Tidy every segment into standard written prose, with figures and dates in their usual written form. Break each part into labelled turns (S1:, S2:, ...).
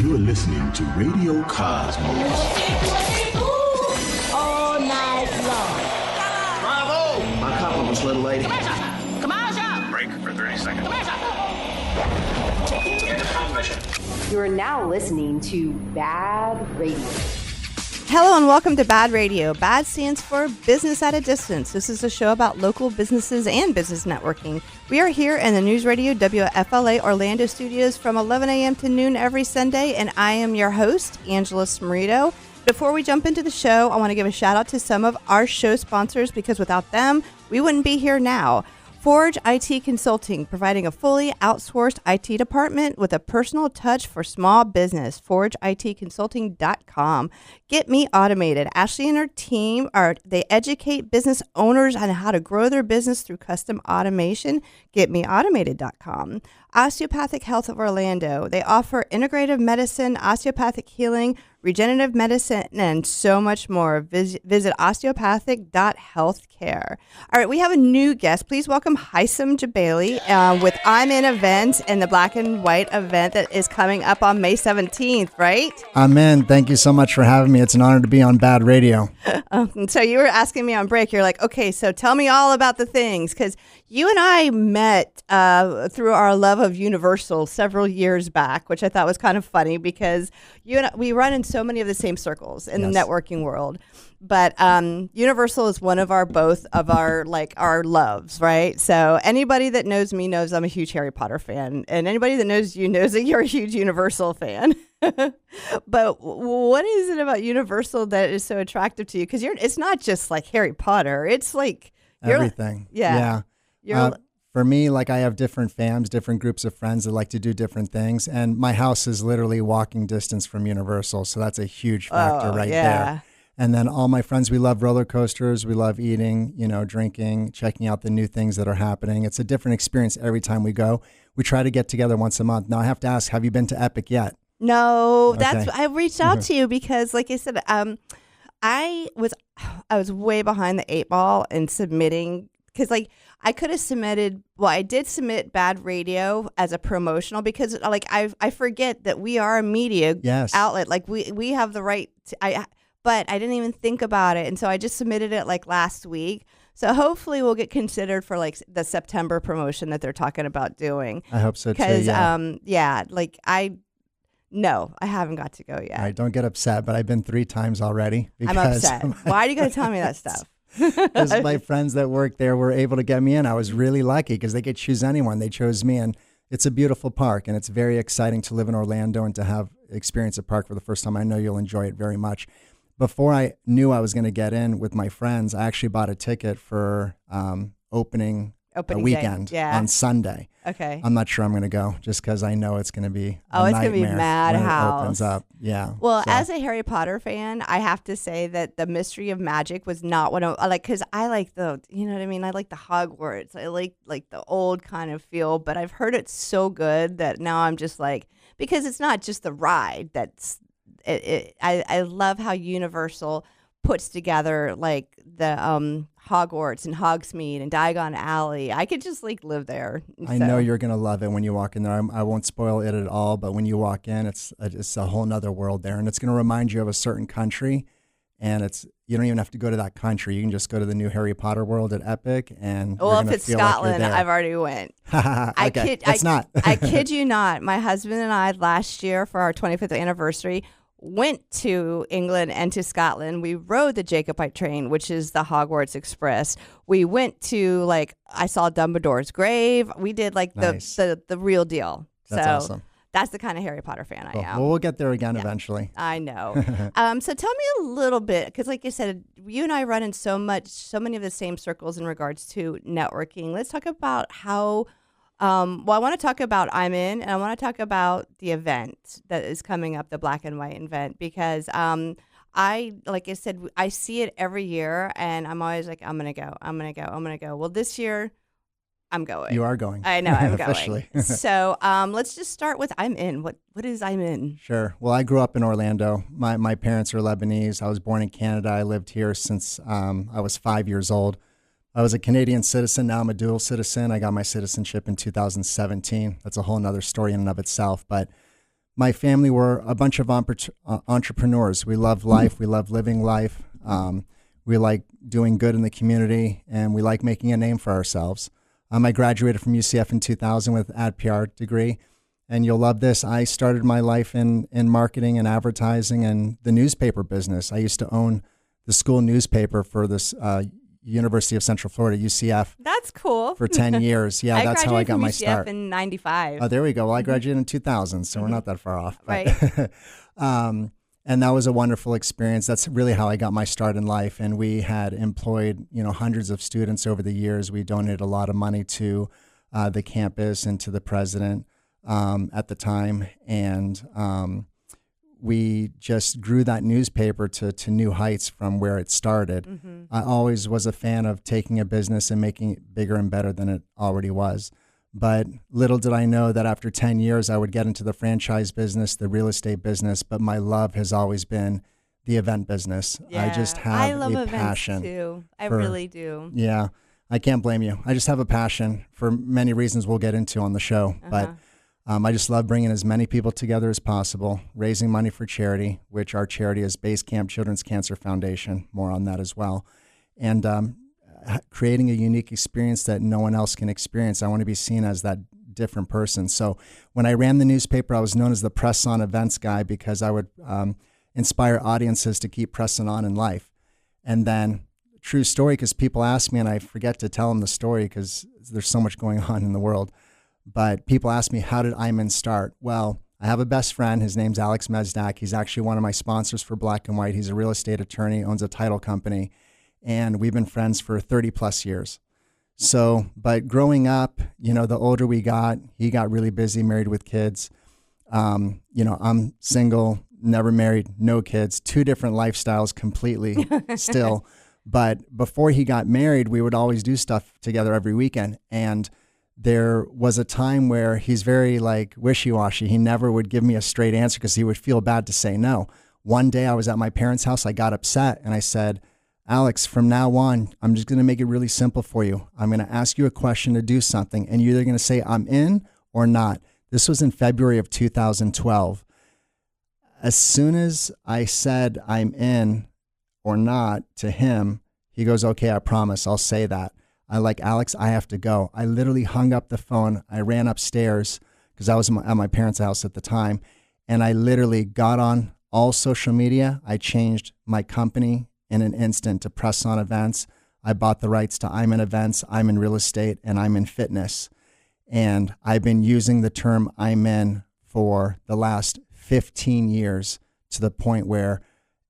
S1: You're listening to Radio Cosmos.
S2: All night long.
S3: Bravo! My compliments, little lady.
S4: Commercial!
S5: Break for 30 seconds.
S6: You are now listening to BaaD Radio.
S7: Hello and welcome to BaaD Radio. BaaD stands for Business at a Distance. This is a show about local businesses and business networking. We are here in the News Radio WFLA Orlando studios from 11 a.m. to noon every Sunday, and I am your host, Angela Smorito. Before we jump into the show, I want to give a shout out to some of our show sponsors because without them, we wouldn't be here now. Forge IT Consulting, providing a fully outsourced IT department with a personal touch for small business. ForgeITConsulting.com. Get Me Automated. Ashley and her team they educate business owners on how to grow their business through custom automation. GetMeAutomated.com. Osteopathic Health of Orlando. They offer integrative medicine, osteopathic healing, regenerative medicine, and so much more. Visit osteopathic.healthcare. All right, we have a new guest. Please welcome Heissam Jebailey with I'm In event and the Black and White event that is coming up on May 17th, right?
S8: I'm in. Thank you so much for having me. It's an honor to be on BaaD Radio.
S7: So you were asking me on break. You're like, okay, so tell me all about the things, because you and I met through our love of Universal several years back, which I thought was kind of funny because we run in so many of the same circles in the networking world. But Universal is one of our loves, right? So anybody that knows me knows I'm a huge Harry Potter fan, and anybody that knows you knows that you're a huge Universal fan. But what is it about Universal that is so attractive to you? Because it's not just like Harry Potter; it's like
S8: everything. For me, like I have different fams, different groups of friends that like to do different things, and my house is literally walking distance from Universal, so that's a huge factor there. And then all my friends, we love roller coasters, we love eating, drinking, checking out the new things that are happening. It's a different experience every time we go. We try to get together once a month. Now I have to ask, have you been to Epic yet?
S7: No, okay. I reached out to you because, like I said, I was way behind the 8 ball in submitting. Because, I could have submitted, I did submit BaaD Radio as a promotional because, I forget that we are a media outlet. Like, we have the right but I didn't even think about it. And so I just submitted it, last week. So hopefully we'll get considered for, the September promotion that they're talking about doing.
S8: I hope so, too,
S7: because, no, I haven't got to go yet.
S8: All right, don't get upset, but I've been 3 times already.
S7: I'm upset. Why are you going to tell me that stuff?
S8: Because my friends that work there were able to get me in. I was really lucky because they could choose anyone. They chose me, and it's a beautiful park, and it's very exciting to live in Orlando and to experience a park for the first time. I know you'll enjoy it very much. Before I knew I was going to get in with my friends, I actually bought a ticket for opening weekend on Sunday.
S7: Okay.
S8: I'm not sure I'm going to go just because I know it's going to be a
S7: it's going to be madhouse.
S8: It opens up. Yeah.
S7: Well, as a Harry Potter fan, I have to say that the Mystery of Magic was not one of because I like the, you know what I mean? I like the Hogwarts. I like the old kind of feel, but I've heard it's so good that now I'm just because it's not just the ride that's I love how Universal puts together the Hogwarts and Hogsmeade and Diagon Alley. I could just live there.
S8: I know you're going to love it when you walk in there. I won't spoil it at all, but when you walk in, it's a whole nother world there. And it's going to remind you of a certain country. And you don't even have to go to that country. You can just go to the new Harry Potter world at Epic. And
S7: if it's Scotland, I've already went. I kid you not. My husband and I last year for our 25th anniversary went to England and to Scotland. We rode the Jacobite train, which is the Hogwarts Express. We went to I saw Dumbledore's grave. We did the real deal.
S8: That's awesome.
S7: That's the kind of Harry Potter fan I am.
S8: Well, we'll get there again eventually.
S7: I know. So tell me a little bit, because like you said, you and I run in so many of the same circles in regards to networking. Let's talk about how. I want to talk about I'm In, and I want to talk about the event that is coming up, the Black and White event, because like I said, I see it every year, and I'm always I'm going to go. Well, this year, I'm going.
S8: You are going.
S7: I know, I'm
S8: Officially.
S7: going. So let's just start with I'm In. What is I'm In?
S8: Sure. Well, I grew up in Orlando. My parents are Lebanese. I was born in Canada. I lived here since I was 5 years old. I was a Canadian citizen. Now I'm a dual citizen. I got my citizenship in 2017. That's a whole nother story in and of itself. But my family were a bunch of entrepreneurs. We love life. We love living life. We like doing good in the community, and we like making a name for ourselves. I graduated from UCF in 2000 with an PR degree, and you'll love this. I started my life in marketing and advertising and the newspaper business. I used to own the school newspaper for this University of Central Florida, UCF.
S7: That's cool.
S8: For 10 years. Yeah, that's how I got my start.
S7: I graduated from UCF in 95.
S8: Oh, there we go. Well, I graduated in 2000, so we're not that far off.
S7: Right.
S8: And that was a wonderful experience. That's really how I got my start in life. And we had employed, hundreds of students over the years. We donated a lot of money to the campus and to the president at the time. And we just grew that newspaper to new heights from where it started. Mm-hmm. I always was a fan of taking a business and making it bigger and better than it already was. But little did I know that after 10 years, I would get into the franchise business, the real estate business, but my love has always been the event business.
S7: Yeah,
S8: I just have a passion.
S7: Too. I really do.
S8: Yeah, I can't blame you. I just have a passion for many reasons we'll get into on the show. But I just love bringing as many people together as possible, raising money for charity, which our charity is Base Camp Children's Cancer Foundation. More on that as well. And creating a unique experience that no one else can experience. I want to be seen as that different person. So when I ran the newspaper, I was known as the press on events guy because I would inspire audiences to keep pressing on in life. And then, true story, because people ask me and I forget to tell them the story because there's so much going on in the world. But people ask me, how did Ayman start? Well, I have a best friend. His name's Alex Mezdak. He's actually one of my sponsors for Black and White. He's a real estate attorney, owns a title company. And we've been friends for 30 plus years. So, but growing up, the older we got, he got really busy, married with kids. I'm single, never married, no kids, two different lifestyles completely still. But before he got married, we would always do stuff together every weekend. And there was a time where he's very wishy-washy. He never would give me a straight answer because he would feel bad to say no. One day I was at my parents' house, I got upset and I said, Alex, from now on, I'm just going to make it really simple for you. I'm going to ask you a question to do something, and you're either going to say I'm in or not. This was in February of 2012. As soon as I said I'm in or not to him, he goes, okay, I promise, I'll say that. Alex, I have to go. I literally hung up the phone. I ran upstairs because I was at my parents' house at the time, and I literally got on all social media. I changed my company in an instant to press on events. I bought the rights to I'm in events, I'm in real estate, and I'm in fitness. And I've been using the term I'm in for the last 15 years to the point where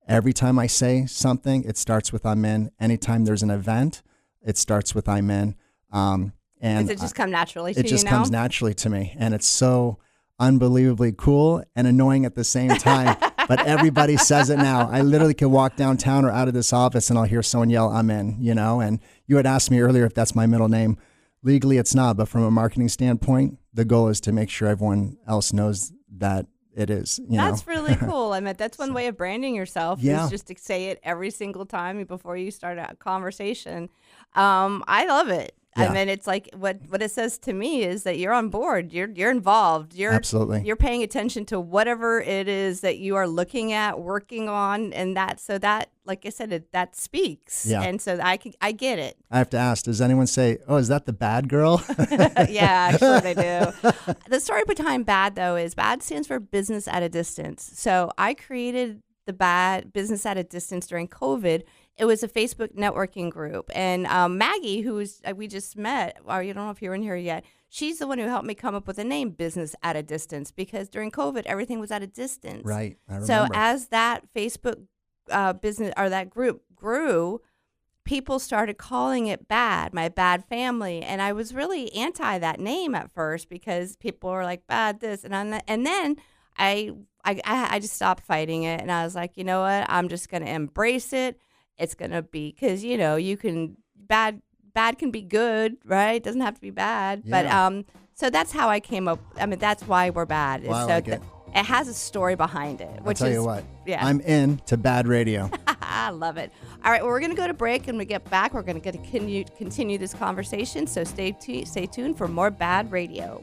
S8: every time I say something, it starts with I'm in. Anytime there's an event, it starts with I'm in. And
S7: does it just come naturally to you now?
S8: It just comes naturally to me. And it's so unbelievably cool and annoying at the same time. But everybody says it now. I literally can walk downtown or out of this office and I'll hear someone yell, I'm in, and you had asked me earlier if that's my middle name. Legally, it's not, but from a marketing standpoint, the goal is to make sure everyone else knows that it is.
S7: That's really cool. I mean, that's one way of branding yourself is just to say it every single time before you start a conversation. I love it. Yeah. I mean, it's like what it says to me is that you're on board. You're involved.
S8: Absolutely.
S7: You're paying attention to whatever it is that you are looking at, working on, and that like I said, that speaks.
S8: Yeah.
S7: And so I get it.
S8: I have to ask, does anyone say, "Oh, is that the BaaD girl?"
S7: Yeah, actually they do. The story behind BaaD though is BaaD stands for Business at a Distance. So I created the BaaD Business at a Distance during COVID. It was a Facebook networking group. And Maggie, who we just met, or you don't know if you're in here yet, she's the one who helped me come up with the name Business at a Distance because during COVID, everything was at a distance.
S8: Right. I remember.
S7: So as that Facebook business or that group grew, people started calling it BaaD, my BaaD family. And I was really anti that name at first because people were like, BaaD this. And then I just stopped fighting it. And I was like, you know what? I'm just going to embrace it. It's going to be, because, you can, bad can be good, right? It doesn't have to be bad. Yeah. But so that's how I came up. I mean, that's why we're BaaD.
S8: Well, I like it.
S7: It has a story behind it.
S8: I'll tell you what. Yeah. I'm in to BaaD Radio.
S7: I love it. All right, well, we're going to go to break, and when we get back, we're going to continue this conversation. So stay tuned for more BaaD Radio.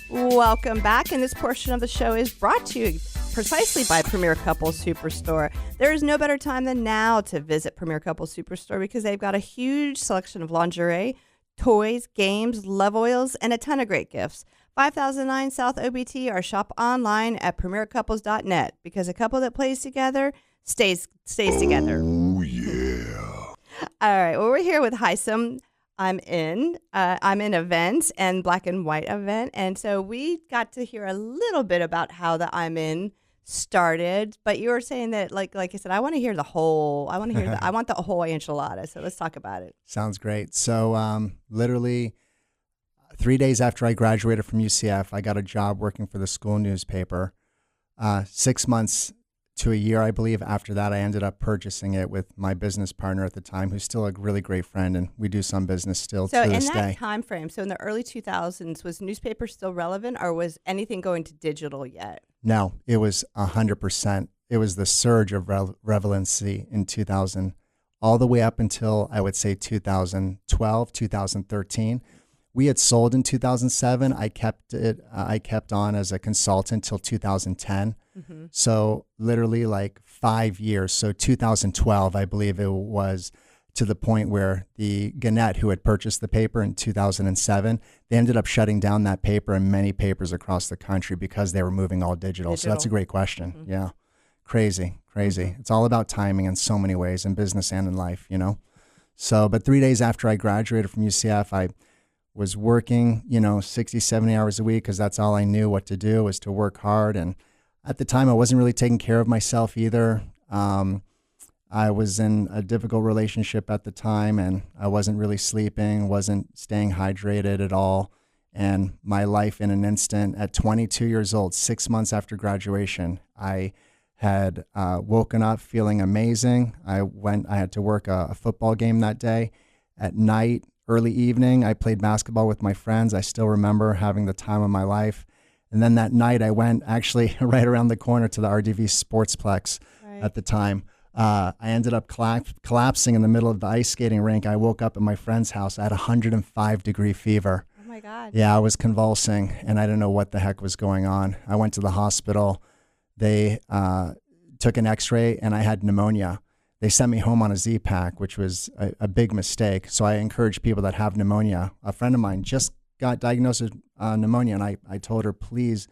S7: Welcome back, and this portion of the show is brought to you precisely by Premier Couples Superstore. There is no better time than now to visit Premier Couples Superstore because they've got a huge selection of lingerie, toys, games, love oils, and a ton of great gifts. 5009 South OBT or shop online at premiercouples.net because a couple that plays together stays together.
S1: Oh, yeah.
S7: All right, well, we're here with Heissam. I'm in events and black and white event. And so we got to hear a little bit about how the I'm in started, but you were saying that like I said, I want to hear the whole, I want the whole enchilada. So let's talk about it.
S8: Sounds great. So literally 3 days after I graduated from UCF, I got a job working for the school newspaper. 6 months to a year, I believe, after that, I ended up purchasing it with my business partner at the time, who's still a really great friend, and we do some business still to this day.
S7: So in that time frame, so in the early 2000s, was newspaper still relevant, or was anything going to digital yet?
S8: No, it was 100%. It was the surge of relevancy in 2000, all the way up until, I would say, 2012, 2013. We had sold in 2007. I kept on as a consultant till 2010. Mm-hmm. So literally like 5 years. So 2012, I believe it was, to the point where the Gannett, who had purchased the paper in 2007, they ended up shutting down that paper and many papers across the country because they were moving all digital. So that's a great question. Mm-hmm. Yeah. Crazy. Mm-hmm. It's all about timing in so many ways, in business and in life, you know? So, but 3 days after I graduated from UCF, I was working, 60, 70 hours a week because that's all I knew what to do, was to work hard. And at the time, I wasn't really taking care of myself either. I was in a difficult relationship at the time, and I wasn't really sleeping, wasn't staying hydrated at all. And my life in an instant, at 22 years old, 6 months after graduation, I had woken up feeling amazing. I had to work a football game that day. At night, early evening, I played basketball with my friends. I still remember having the time of my life. And then that night, I went actually right around the corner to the RDV Sportsplex at the time. I ended up collapsing in the middle of the ice skating rink. I woke up at my friend's house. I had 105-degree fever.
S7: Oh, my God.
S8: Yeah, I was convulsing, and I didn't know what the heck was going on. I went to the hospital. They took an x-ray, and I had pneumonia. They sent me home on a Z-Pack, which was a big mistake. So I encourage people that have pneumonia. A friend of mine just got diagnosed with pneumonia, and I told her, please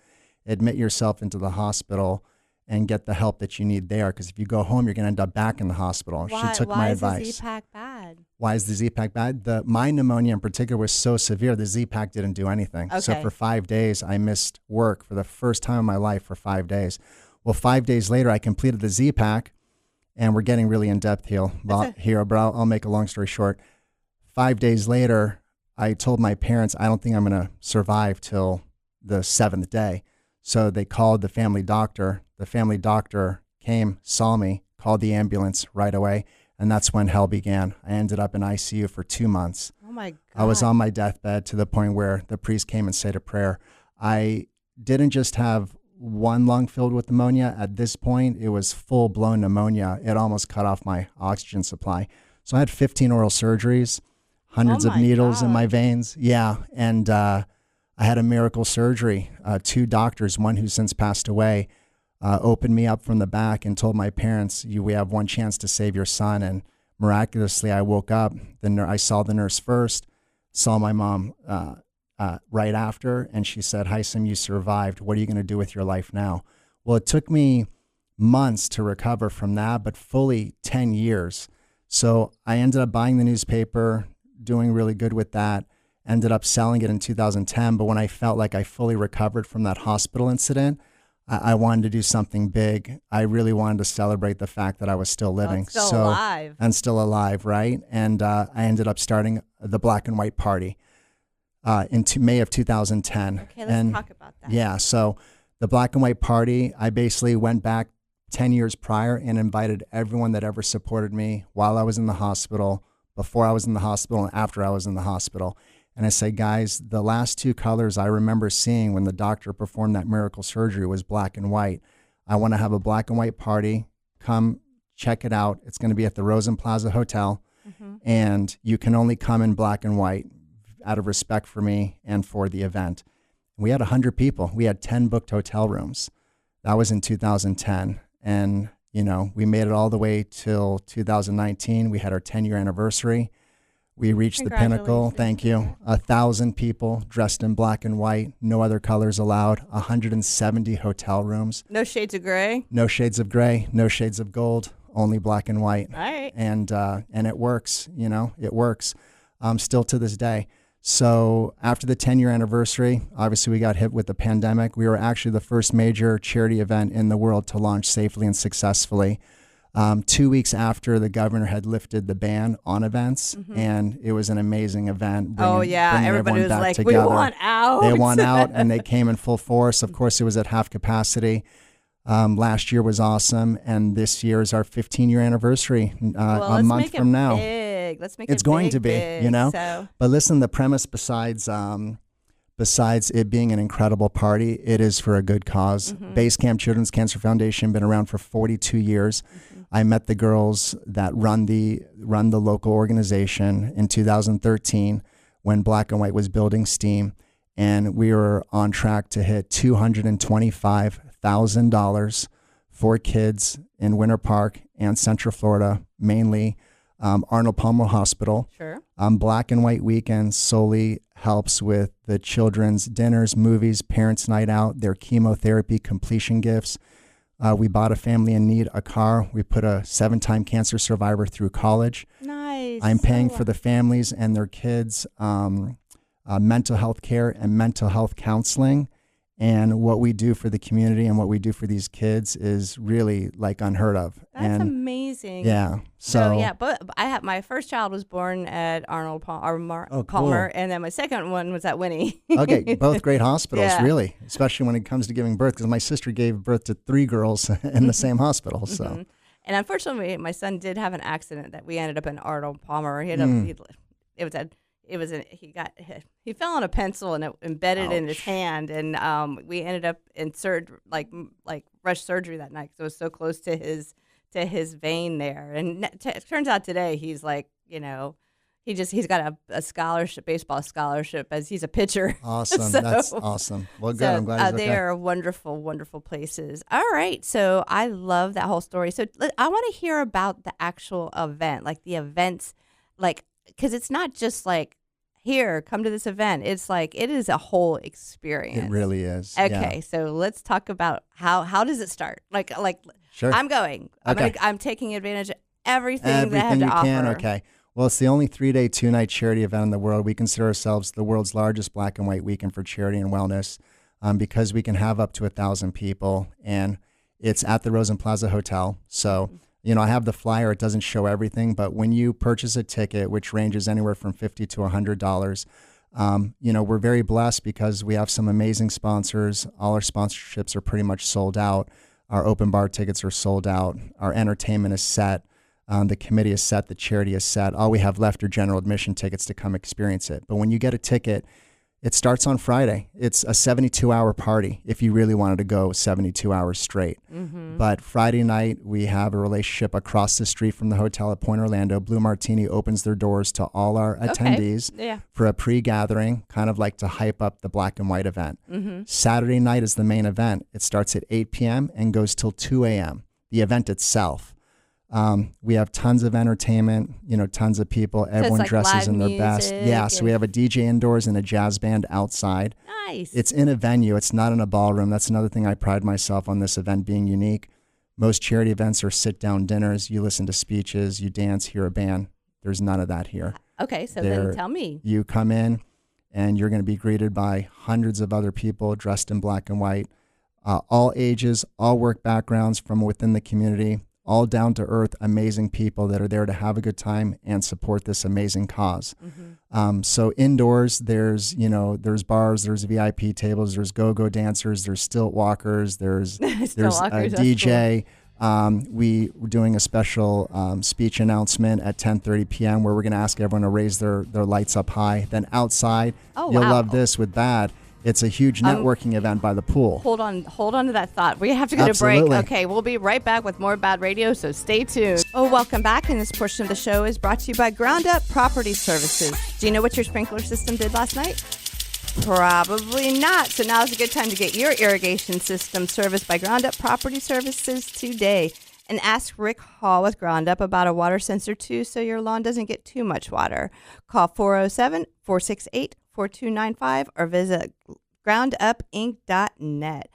S8: admit yourself into the hospital and get the help that you need there, because if you go home, you're going to end up back in the hospital. She took my advice.
S7: Why is the Z-Pack bad?
S8: Why is the Z-Pack bad? My pneumonia in particular was so severe, the Z-Pack didn't do anything. Okay. So for 5 days, I missed work for the first time in my life for 5 days. Well, 5 days later, I completed the Z-Pack, and we're getting really in-depth here, but I'll make a long story short. 5 days later, I told my parents, I don't think I'm going to survive till the 7th day. So they called the family doctor. The family doctor came, saw me, called the ambulance right away, and that's when hell began. I ended up in ICU for 2 months.
S7: Oh, my God.
S8: I was on my deathbed to the point where the priest came and said a prayer. I didn't just have one lung filled with pneumonia. At this point, it was full-blown pneumonia. It almost cut off my oxygen supply. So I had 15 oral surgeries, hundreds of needles in my veins. Yeah, and I had a miracle surgery. 2 doctors, one who's since passed away, opened me up from the back and told my parents, we have one chance to save your son. And miraculously, I woke up. I saw the nurse first, saw my mom right after, and she said, Heissam, you survived. What are you going to do with your life now? Well, it took me months to recover from that, but fully 10 years. So I ended up buying the newspaper, doing really good with that, ended up selling it in 2010. But when I felt like I fully recovered from that hospital incident, I wanted to do something big. I really wanted to celebrate the fact that I was still living.
S7: Still alive.
S8: And still alive, right? And I ended up starting the Black and White Party in May of 2010.
S7: Okay, let's talk about that.
S8: Yeah, so the Black and White Party, I basically went back 10 years prior and invited everyone that ever supported me while I was in the hospital, before I was in the hospital, and after I was in the hospital. And I say, guys, the last 2 colors I remember seeing when the doctor performed that miracle surgery was black and white. I want to have a black and white party. Come check it out. It's going to be at the Rosen Plaza Hotel. Mm-hmm. And you can only come in black and white out of respect for me and for the event. We had 100 people. We had 10 booked hotel rooms. That was in 2010. And, we made it all the way till 2019. We had our 10-year anniversary. We reached the pinnacle. Thank you. 1,000 people dressed in black and white, no other colors allowed, 170 hotel rooms.
S7: No shades of gray?
S8: No shades of gray, no shades of gold, only black and white.
S7: All right.
S8: And it works, it works still to this day. So after the 10-year anniversary, obviously we got hit with the pandemic. We were actually the first major charity event in the world to launch safely and successfully. 2 weeks after the governor had lifted the ban on events, and it was an amazing event. Bringing
S7: everybody was like,
S8: together.
S7: We want out.
S8: They want out, and they came in full force. Of course, it was at half capacity. Last year was awesome, and this year is our 15-year anniversary a month from now.
S7: Let's make it big.
S8: It's going to be,
S7: big, So.
S8: But listen, the premise besides it being an incredible party, it is for a good cause. Base Camp Children's Cancer Foundation been around for 42 years. I met the girls that run the local organization in 2013 when Black and White was building steam, and we were on track to hit $225,000 for kids in Winter Park and Central Florida, mainly Arnold Palmer Hospital.
S7: Sure.
S8: Black and White Weekend solely helps with the children's dinners, movies, parents' night out, their chemotherapy completion gifts. We bought a family in need a car. We put a 7-time cancer survivor through college.
S7: Nice.
S8: I'm paying for the families and their kids' mental health care and mental health counseling. And what we do for the community and what we do for these kids is really like unheard of.
S7: That's amazing.
S8: Yeah.
S7: But I had my first child was born at Arnold Palmer,
S8: cool.
S7: and then my second one was at Winnie.
S8: Okay, both great hospitals, really, especially when it comes to giving birth, because my sister gave birth to 3 girls in the same hospital. So,
S7: and unfortunately, my son did have an accident that we ended up in Arnold Palmer. He fell on a pencil and it embedded in his hand, and we ended up in rush surgery that night because it was so close to his vein there. And it turns out today he's like, he's got a scholarship, baseball scholarship, as he's a pitcher.
S8: Awesome. That's awesome. Well, good. I'm glad he's okay.
S7: They are wonderful, wonderful places. All right. So I love that whole story. So I want to hear about the actual event, like the events, because it's not just like, here, come to this event. It's like, it is a whole experience.
S8: It really is.
S7: Okay, so let's talk about how does it start? Like
S8: sure.
S7: I'm going.
S8: Okay.
S7: I'm taking advantage of everything they have to
S8: you
S7: offer.
S8: Can. Okay. Well, it's the only 3-day, 2-night charity event in the world. We consider ourselves the world's largest Black and White weekend for charity and wellness because we can have up to 1,000 people, and it's at the Rosen Plaza Hotel. So, I have the flyer. It doesn't show everything, but when you purchase a ticket, which ranges anywhere from $50 to $100, we're very blessed because we have some amazing sponsors. All our sponsorships are pretty much sold out. Our open bar tickets are sold out. Our entertainment is set. The committee is set. The charity is set. All we have left are general admission tickets to come experience it. But when you get a ticket, it starts on Friday. It's a 72-hour party if you really wanted to go 72 hours straight. But Friday night, we have a relationship across the street from the hotel at Point Orlando. Blue Martini opens their doors to all our attendees for a pre-gathering, kind of like to hype up the Black and White event. Saturday night is the main event. It starts at 8 p.m. and goes till 2 a.m., the event itself. We have tons of entertainment, tons of people. Everyone dresses in their best. Yeah, so we have a DJ indoors and a jazz band outside.
S7: Nice.
S8: It's in a venue. It's not in a ballroom. That's another thing I pride myself on this event being unique. Most charity events are sit-down dinners. You listen to speeches, you dance, hear a band. There's none of that here.
S7: Okay, so then tell me.
S8: You come in and you're going to be greeted by hundreds of other people dressed in black and white, all ages, all work backgrounds from within the community. All down-to-earth, amazing people that are there to have a good time and support this amazing cause. So indoors, there's bars, there's VIP tables, there's go-go dancers, there's stilt walkers, there's a DJ. Cool. We're doing a special speech announcement at 10:30 p.m. where we're going to ask everyone to raise their lights up high. Then outside, you'll love this with BaaD. It's a huge networking event by the pool.
S7: Hold on to that thought. We have to go to break. Okay, we'll be right back with more BaaD Radio, so stay tuned. Welcome back, and this portion of the show is brought to you by Ground Up Property Services. Do you know what your sprinkler system did last night? Probably not. So now is a good time to get your irrigation system serviced by Ground Up Property Services today. And ask Rick Hall with Ground Up about a water sensor too, so your lawn doesn't get too much water. Call 407-468-4295 or visit groundupinc.net.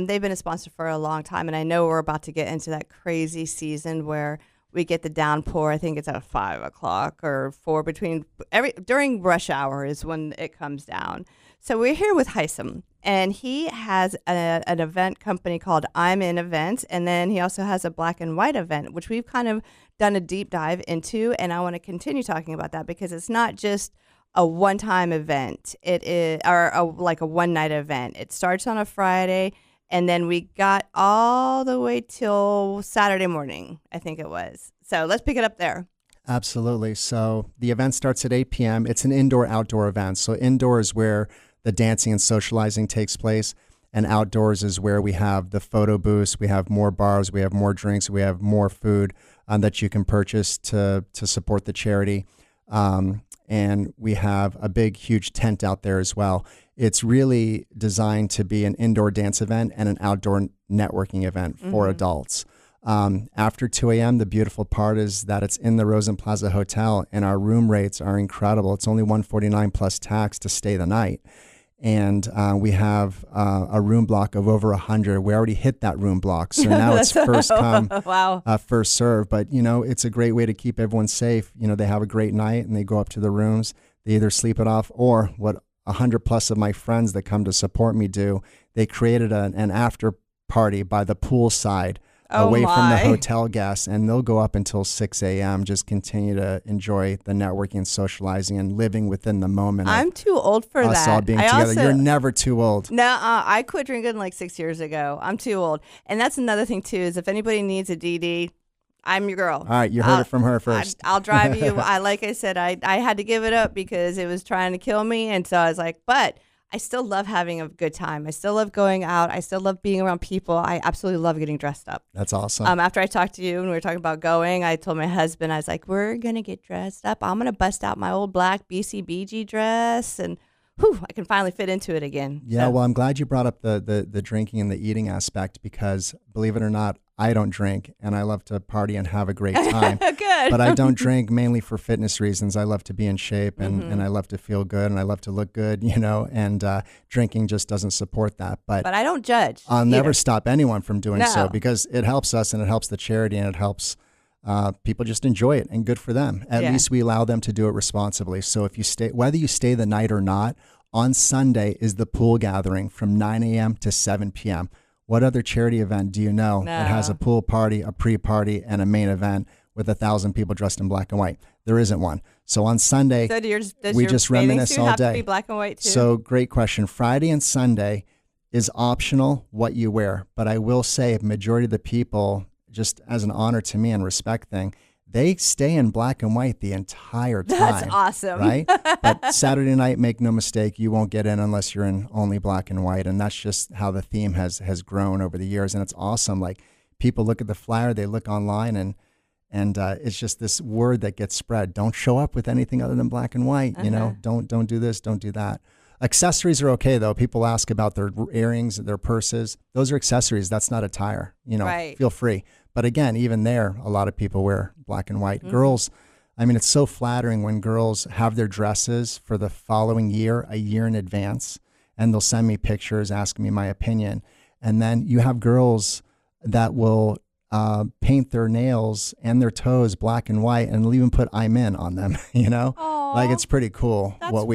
S7: They've been a sponsor for a long time, and I know we're about to get into that crazy season where we get the downpour. I think it's at 5 o'clock or 4 during rush hour is when it comes down. So we're here with Heissam, and he has an event company called I'm In Events, and then he also has a black and white event, which we've kind of done a deep dive into, and I want to continue talking about that because it's not just a one-time event. It is like a one-night event. It starts on a Friday, and then we got all the way till Saturday morning, I think it was. So let's pick it up there.
S8: Absolutely. So the event starts at 8 p.m. It's an indoor-outdoor event. So indoor is where the dancing and socializing takes place, and outdoors is where we have the photo booths, we have more bars, we have more drinks, we have more food that you can purchase to support the charity. And we have a big, huge tent out there as well. It's really designed to be an indoor dance event and an outdoor networking event for adults. After 2 a.m., the beautiful part is that it's in the Rosen Plaza Hotel, and our room rates are incredible. It's only $149 plus tax to stay the night. And we have a room block of over 100. We already hit that room block. So now it's first come, first serve. But, it's a great way to keep everyone safe. They have a great night and they go up to the rooms. They either sleep it off, or what 100 plus of my friends that come to support me do, they created an after party by the pool side. Away from the hotel guests, and they'll go up until 6 a.m. Just continue to enjoy the networking and socializing and living within the moment.
S7: I'm too old for
S8: us
S7: that.
S8: All being together. You're never too old.
S7: No, I quit drinking like 6 years ago. I'm too old. And that's another thing, too, is if anybody needs a DD, I'm your girl.
S8: All right, you heard it from her first.
S7: I'll drive you. Like I said, I had to give it up because it was trying to kill me. And so I was like, but I still love having a good time. I still love going out. I still love being around people. I absolutely love getting dressed up.
S8: That's awesome.
S7: After I talked to you and we were talking about going, I told my husband, I was like, we're going to get dressed up. I'm going to bust out my old black BCBG dress, and I can finally fit into it again.
S8: Yeah, well, I'm glad you brought up the drinking and the eating aspect because, believe it or not, I don't drink, and I love to party and have a great time.
S7: Good.
S8: But I don't drink mainly for fitness reasons. I love to be in shape, and I love to feel good, and I love to look good, and drinking just doesn't support that. But
S7: I don't judge.
S8: I'll never stop anyone from doing so because it helps us, and it helps the charity, and it helps people just enjoy it, and good for them. At least we allow them to do it responsibly. So if you whether you stay the night or not, on Sunday is the pool gathering from 9 a.m. to 7 p.m. What other charity event do you know that has a pool party, a pre-party, and a main event with 1,000 people dressed in black and white? There isn't one. So on Sunday, we just reminisce all day. Have to
S7: be black and white too?
S8: So great question. Friday and Sunday is optional what you wear, but I will say majority of the people, just as an honor to me and respect thing, they stay in black and white the entire time.
S7: That's awesome.
S8: Right? But Saturday night, make no mistake, you won't get in unless you're in only black and white. And that's just how the theme has grown over the years. And it's awesome. Like, people look at the flyer, they look online, and it's just this word that gets spread. Don't show up with anything other than black and white. Don't do this, don't do that. Accessories are okay, though. People ask about their earrings, their purses. Those are accessories. That's not attire.
S7: Right.
S8: Feel free. But again, even there, a lot of people wear black and white. Girls, it's so flattering when girls have their dresses for the following year, a year in advance, and they'll send me pictures, ask me my opinion. And then you have girls that will paint their nails and their toes black and white, and they'll even put "I'm in" on them.
S7: Aww,
S8: like, it's pretty cool.
S7: That's
S8: what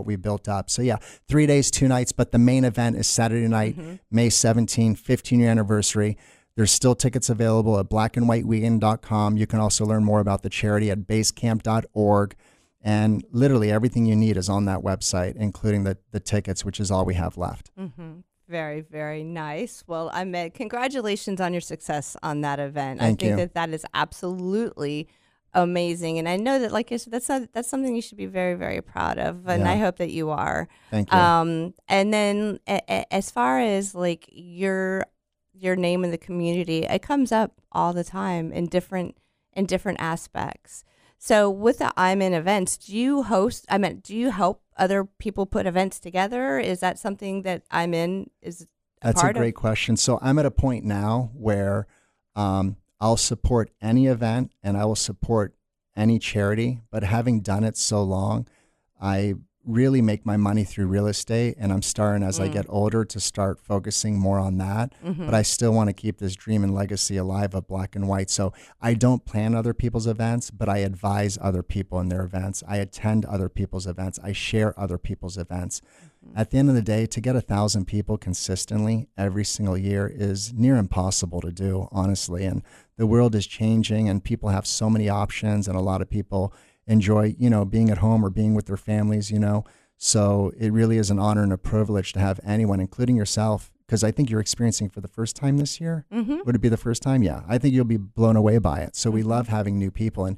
S8: we built up. So yeah, 3 days, 2 nights, but the main event is Saturday night, May 17, 15-year anniversary. There's still tickets available at blackandwhiteweekend.com. You can also learn more about the charity at basecamp.org. And literally everything you need is on that website, including the tickets, which is all we have left.
S7: Very, very nice. Well, Ahmed, congratulations on your success on that event.
S8: Thank you.
S7: I think that is absolutely amazing. And I know that, like you said, that's something you should be very, very proud of. And I hope that you are.
S8: Thank you.
S7: And then as far as like your name in the community, it comes up all the time in different aspects. So with the I'm in events, do you help other people put events together? Is that something that I'm in is
S8: That's a great question. So I'm at a point now where I'll support any event and I will support any charity, but having done it so long, I really make my money through real estate, and I'm starting as I get older to start focusing more on that. But I still want to keep this dream and legacy alive of Black and White. So I don't plan other people's events, but I advise other people in their events. I attend other people's events. I share other people's events. At the end of the day, to get 1,000 people consistently every single year is near impossible to do, honestly. And the world is changing, and people have so many options, and a lot of people enjoy, being at home or being with their families, So it really is an honor and a privilege to have anyone, including yourself, because I think you're experiencing for the first time this year. Would it be the first time? Yeah. I think you'll be blown away by it. So we love having new people. And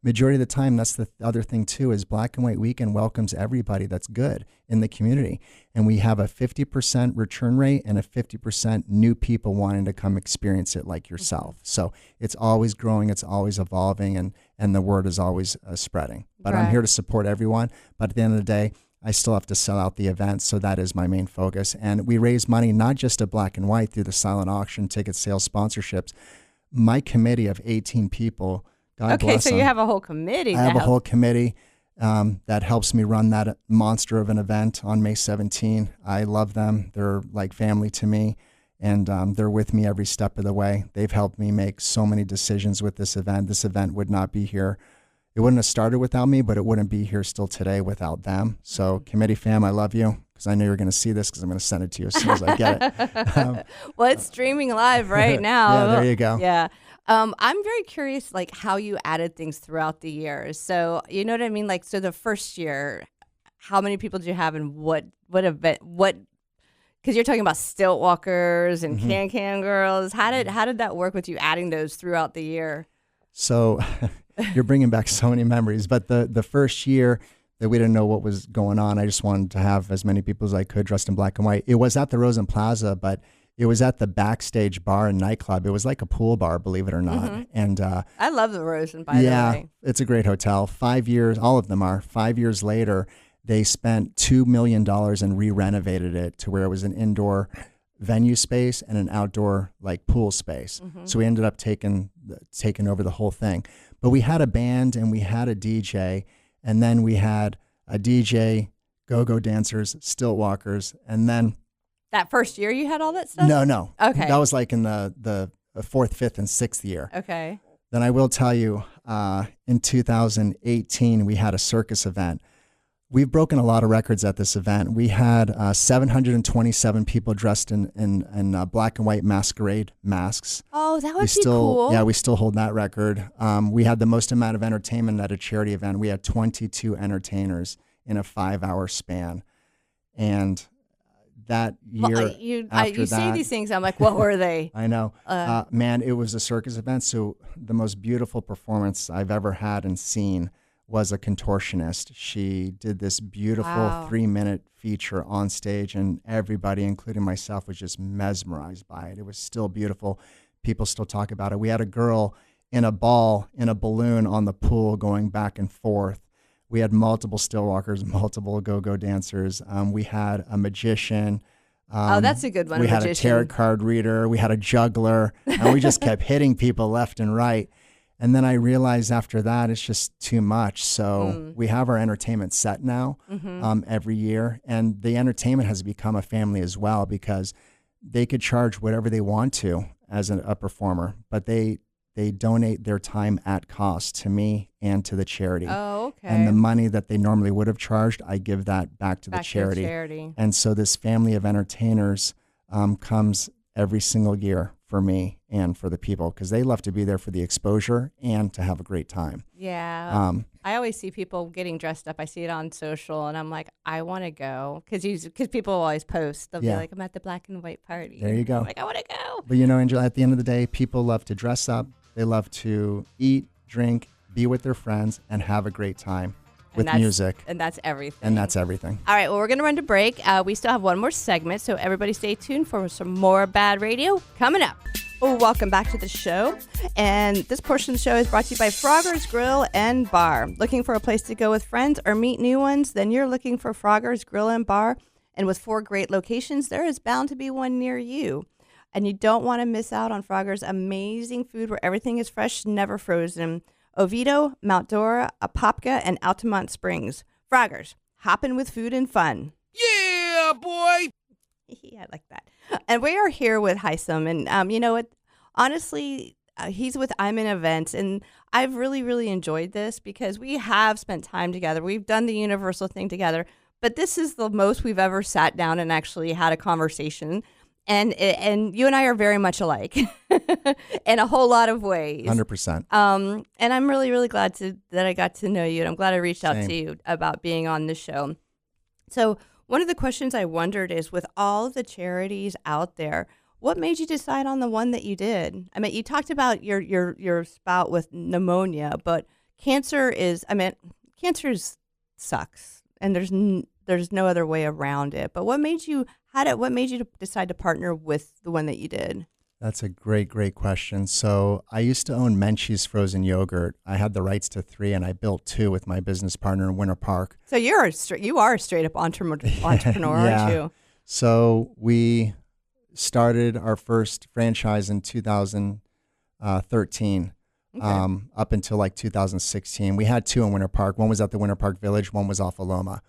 S8: majority of the time, that's the other thing too, is Black and White Weekend welcomes everybody that's good in the community. And we have a 50% return rate and a 50% new people wanting to come experience it like yourself. So it's always growing, it's always evolving, and the word is always spreading. But I'm here to support everyone. But at the end of the day, I still have to sell out the event. So that is my main focus. And we raise money, not just at Black and White through the silent auction, ticket sales, sponsorships. My committee of 18 people, God bless them.
S7: You have a whole committee.
S8: I have a whole committee that helps me run that monster of an event on May 17. I love them. They're like family to me, and they're with me every step of the way. They've helped me make so many decisions with this event. This event would not be here. It wouldn't have started without me, but it wouldn't be here still today without them. So committee fam, I love you, because I know you're going to see this, because I'm going to send it to you as soon as I get it.
S7: Well, it's streaming live right now.
S8: Yeah, there you go.
S7: Yeah. I'm very curious, like, how you added things throughout the years. So, you know what I mean? Like, so the first year, how many people did you have, and what event, because you're talking about stilt walkers and can girls. How did that work with you adding those throughout the year?
S8: So you're bringing back so many memories. But the first year that we didn't know what was going on, I just wanted to have as many people as I could dressed in black and white. It was at the Rosen Plaza, but it was at the backstage bar and nightclub. It was like a pool bar, believe it or not. And
S7: I love the Rosen, by the way.
S8: Yeah, it's a great hotel. 5 years, all of them are. 5 years later, they spent $2 million and re-renovated it to where it was an indoor venue space and an outdoor like pool space. So we ended up taking over the whole thing. But we had a band and we had a DJ, and then we had a DJ, go-go dancers, stilt walkers, and then
S7: that first year you had all that stuff?
S8: No.
S7: Okay.
S8: That was like in the fourth, fifth, and sixth year.
S7: Okay.
S8: Then I will tell you, in 2018, we had a circus event. We've broken a lot of records at this event. We had 727 people dressed in black and white masquerade masks.
S7: Oh, that would be cool.
S8: Yeah, we still hold that record. We had the most amount of entertainment at a charity event. We had 22 entertainers in a 5-hour span. And that year,
S7: you say these things, I'm like, what were they?
S8: I know. Man, it was a circus event. So the most beautiful performance I've ever had and seen was a contortionist. She did this beautiful 3-minute feature on stage, and everybody, including myself, was just mesmerized by it. It was still beautiful. People still talk about it. We had a girl in a ball, in a balloon on the pool going back and forth. We had multiple still walkers, multiple go-go dancers. We had a magician.
S7: That's a good one.
S8: We had a tarot card reader. We had a juggler. And we just kept hitting people left and right. And then I realized after that, it's just too much. So we have our entertainment set now every year. And the entertainment has become a family as well, because they could charge whatever they want to as a performer, but they donate their time at cost to me and to the charity.
S7: Oh, okay.
S8: And the money that they normally would have charged, I give that back to the charity. And so this family of entertainers comes every single year for me and for the people, because they love to be there for the exposure and to have a great time.
S7: Yeah. I always see people getting dressed up. I see it on social, and I'm like, I want to go, because people always post. They'll be like, I'm at the black and white party.
S8: There you go.
S7: I'm like, I want to go.
S8: But Angela, at the end of the day, people love to dress up. They love to eat, drink, be with their friends, and have a great time with music.
S7: And that's everything.
S8: All
S7: right, well, we're going to run to break. We still have one more segment, so everybody stay tuned for some more BaaD Radio coming up. Oh, welcome back to the show. And this portion of the show is brought to you by Frogger's Grill and Bar. Looking for a place to go with friends or meet new ones? Then you're looking for Frogger's Grill and Bar. And with 4 great locations, there is bound to be one near you. And you don't want to miss out on Frogger's amazing food where everything is fresh, never frozen. Oviedo, Mount Dora, Apopka, and Altamont Springs. Frogger's, hopping with food and fun.
S2: Yeah, boy!
S7: I like that. And we are here with Heissam. And you know what? Honestly, he's with I'm in Events. And I've really, really enjoyed this because we have spent time together. We've done the Universal thing together. But this is the most we've ever sat down and actually had a conversation. And you and I are very much alike in a whole lot of ways.
S8: 100%.
S7: And I'm really, really glad that I got to know you. And I'm glad I reached out to you about being on the show. So one of the questions I wondered is, with all the charities out there, what made you decide on the one that you did? I mean, you talked about your spout with pneumonia, but cancer sucks, and there's no other way around it. But what made you decide to partner with the one that you did?
S8: That's a great question. So I used to own Menchie's frozen yogurt. I had the rights to 3, and I built 2 with my business partner in Winter Park.
S7: So you are a straight up entrepreneur, aren't you?
S8: So we started our first franchise in 2013, up until like 2016. We had 2 in Winter Park. One was at the Winter Park Village. One was off of Loma.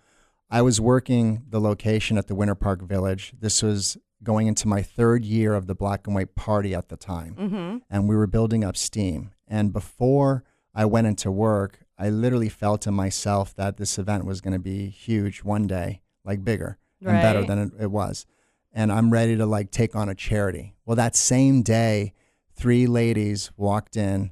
S8: I was working the location at the Winter Park Village. This was going into my 3rd year of the Black and White Party at the time. And we were building up steam. And before I went into work, I literally felt to myself that this event was going to be huge one day, like bigger and better than it was. And I'm ready to like take on a charity. Well, that same day, 3 ladies walked in,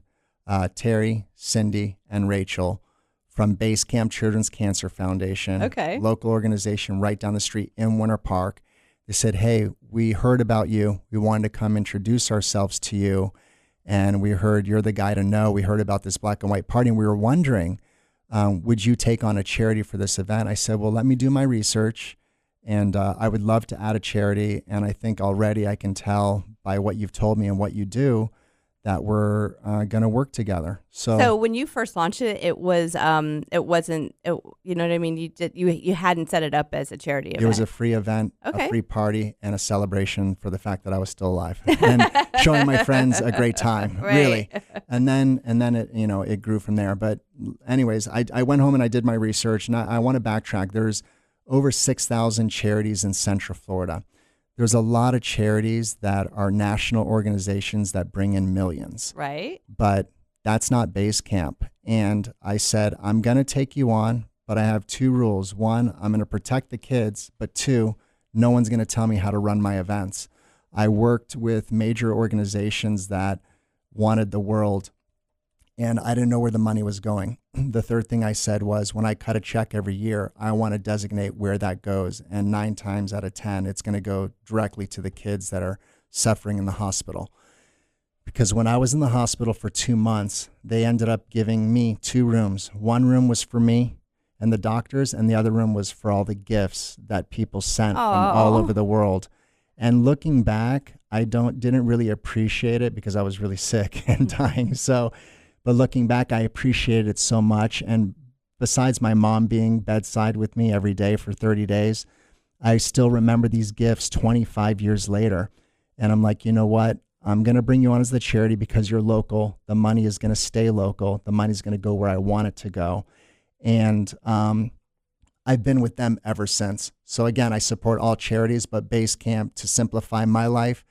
S8: Terry, Cindy, and Rachel, from Base Camp Children's Cancer Foundation, local organization right down the street in Winter Park. They said, hey, we heard about you. We wanted to come introduce ourselves to you. And we heard you're the guy to know. We heard about this Black and White Party, and we were wondering, would you take on a charity for this event? I said, well, let me do my research, and I would love to add a charity. And I think already I can tell by what you've told me and what you do that we're going to work together. So
S7: when you first launched it, you know what I mean? You hadn't set it up as a charity event.
S8: It was a free event, a free party, and a celebration for the fact that I was still alive and showing my friends a great time, really. And then it, it grew from there. But anyways, I went home and I did my research, and I want to backtrack. There's over 6,000 charities in Central Florida. There's a lot of charities that are national organizations that bring in millions.
S7: Right.
S8: But that's not Base Camp. And I said, I'm going to take you on, but I have 2 rules. 1, I'm going to protect the kids. But 2, no one's going to tell me how to run my events. I worked with major organizations that wanted the world, and I didn't know where the money was going. The 3rd thing I said was, when I cut a check every year, I want to designate where that goes. And 9 times out of 10, it's going to go directly to the kids that are suffering in the hospital. Because when I was in the hospital for 2 months, they ended up giving me 2 rooms. 1 room was for me and the doctors, and the other room was for all the gifts that people sent from all over the world. And looking back, I didn't really appreciate it because I was really sick and dying. But looking back, I appreciated it so much. And besides my mom being bedside with me every day for 30 days, I still remember these gifts 25 years later. And I'm like, you know what? I'm going to bring you on as the charity because you're local. The money is going to stay local. The money is going to go where I want it to go. And I've been with them ever since. So again, I support all charities, but Base Camp, to simplify my life,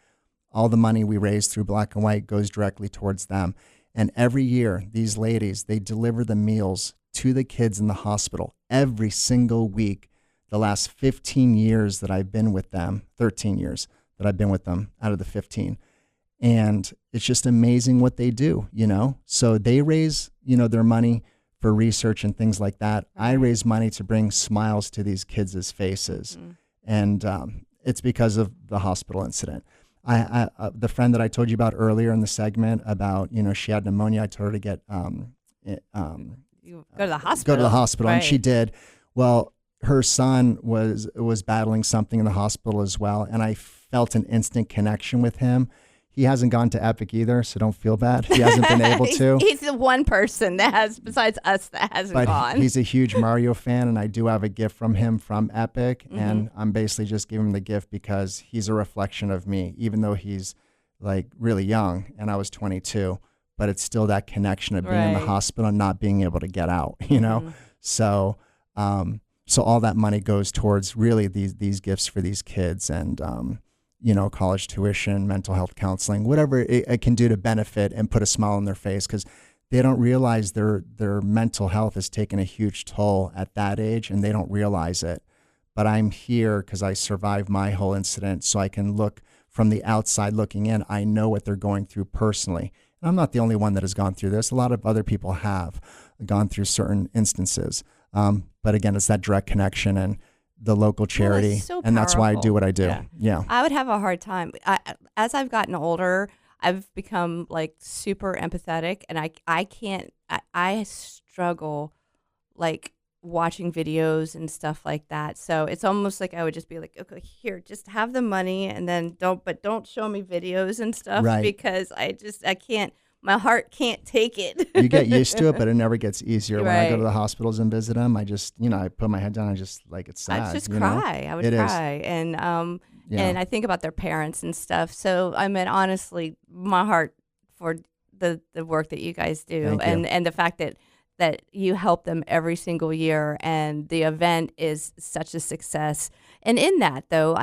S8: all the money we raise through Black and White goes directly towards them. And every year, these ladies, they deliver the meals to the kids in the hospital every single week. The last 15 years that I've been with them, 13 years that I've been with them out of the 15. And it's just amazing what they do, So they raise, their money for research and things like that. I raise money to bring smiles to these kids' faces. And it's because of the hospital incident. The friend that I told you about earlier in the segment about, she had pneumonia. I told her to get
S7: you go to the hospital.
S8: Right. And she did. Well, her son was battling something in the hospital as well, and I felt an instant connection with him. He hasn't gone to Epic either, so don't feel bad. He hasn't been able to.
S7: He's the one person that has, besides us, that hasn't gone.
S8: He's a huge Mario fan, and I do have a gift from him from Epic, and I'm basically just giving him the gift because he's a reflection of me, even though he's like really young, and I was 22. But it's still that connection of being in the hospital and not being able to get out, you know? So all that money goes towards really these gifts for these kids and, you know, college tuition, mental health counseling, whatever it can do to benefit and put a smile on their face, because they don't realize their mental health has taken a huge toll at that age, and they don't realize it. But I'm here because I survived my whole incident, so I can look from the outside looking in. I know what they're going through personally. And I'm not the only one that has gone through this. A lot of other people have gone through certain instances. But again, it's that direct connection and the local charity,
S7: so
S8: and that's why I do what I do. Yeah.
S7: I would have a hard time. As I've gotten older, I've become like super empathetic, and I struggle like watching videos and stuff like that. So it's almost like I would just be like, okay, here, just have the money, and then don't show me videos and stuff, because I can't. My heart can't take it. You get
S8: used to it, but it never gets easier. When I go to the hospitals and visit them, I just, I put my head down. I just like, it's sad.
S7: I just cry. I would cry. And and I think about their parents and stuff. So I mean, honestly, my heart for the work that you guys do, and the fact that you help them every single year, and the event is such a success. And in that, though,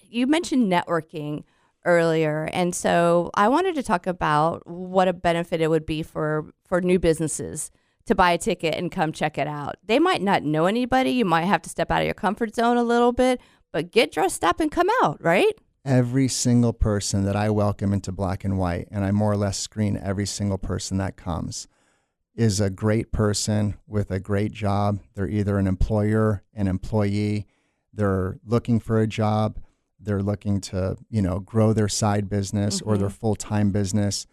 S7: you mentioned networking earlier, and so I wanted to talk about what a benefit it would be for new businesses to buy a ticket and come check it out. They might not know anybody. You might have to step out of your comfort zone a little bit, but get dressed up and come out, right?
S8: Every single person that I welcome into Black and White, and I more or less screen every single person that comes, is a great person with a great job. They're either an employer, an employee, they're looking for a job, they're looking to, grow their side business or their full-time business.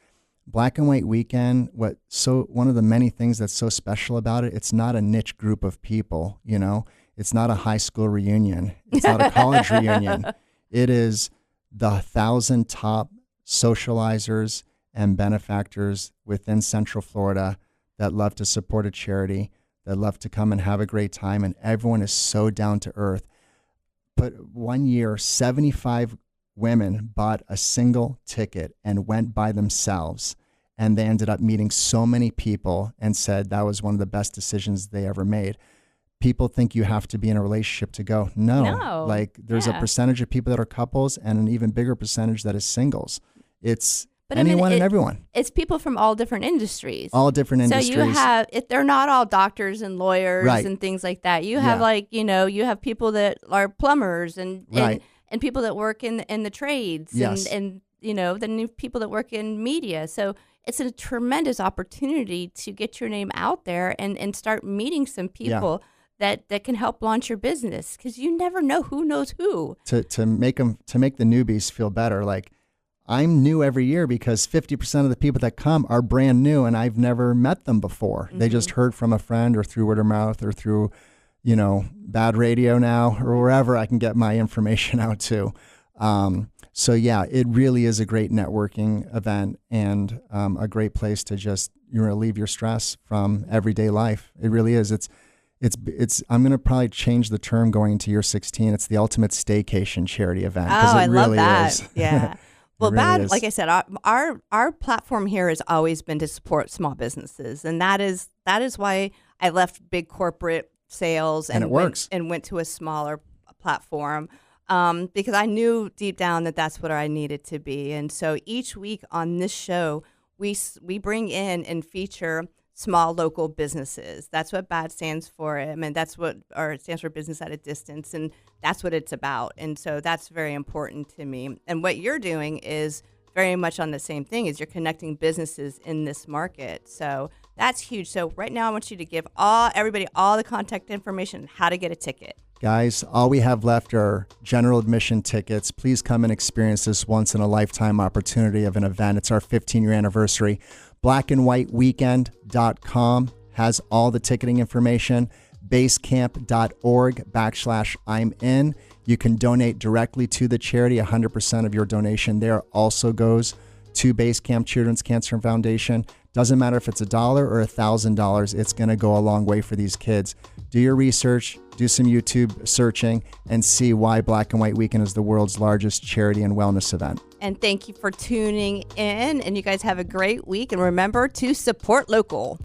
S8: Black and White Weekend, one of the many things that's so special about it, it's not a niche group of people, It's not a high school reunion. It's not a college reunion. It is the 1,000 top socializers and benefactors within Central Florida that love to support a charity, that love to come and have a great time, and everyone is so down to earth. But one year, 75 women bought a single ticket and went by themselves, and they ended up meeting so many people and said that was one of the best decisions they ever made. People think you have to be in a relationship to go. No. Like there's a percentage of people that are couples and an even bigger percentage that is singles. It's anyone and everyone.
S7: It's people from all different industries.
S8: All different industries.
S7: So you have, they're not all doctors and lawyers and things like that. You have you have people that are plumbers and people that work in the trades and then people that work in media. So it's a tremendous opportunity to get your name out there and start meeting some people that can help launch your business, because you never know who knows who.
S8: To make the newbies feel better, like, I'm new every year because 50% of the people that come are brand new and I've never met them before. They just heard from a friend or through word of mouth or through, BaaD Radio now or wherever I can get my information out to. So yeah, it really is a great networking event and a great place to just, relieve your stress from everyday life. It really is. It's I'm going to probably change the term going into year 16. It's the ultimate staycation charity event.
S7: Oh, I love that. Yeah. Well, BaaD, like I said, our platform here has always been to support small businesses, and that is why I left big corporate sales and it works and went to a smaller platform, because I knew deep down that that's what I needed to be. And so each week on this show, we bring in and feature small local businesses. That's what BaaD stands for. I mean, it stands for Business at a Distance, and that's what it's about. And so that's very important to me. And what you're doing is very much on the same thing, is you're connecting businesses in this market. So that's huge. So right now I want you to give everybody all the contact information, how to get a ticket.
S8: Guys, all we have left are general admission tickets. Please come and experience this once-in-a-lifetime opportunity of an event. It's our 15-year anniversary. blackandwhiteweekend.com has all the ticketing information. Basecamp.org/I'm in You can donate directly to the charity. 100% of your donation there also goes to Base Camp Children's Cancer Foundation. Doesn't matter if it's $1 or $1,000, it's going to go a long way for these kids. Do your research, do some YouTube searching, and see why Black and White Weekend is the world's largest charity and wellness event.
S7: And thank you for tuning in, and you guys have a great week. And remember to support local.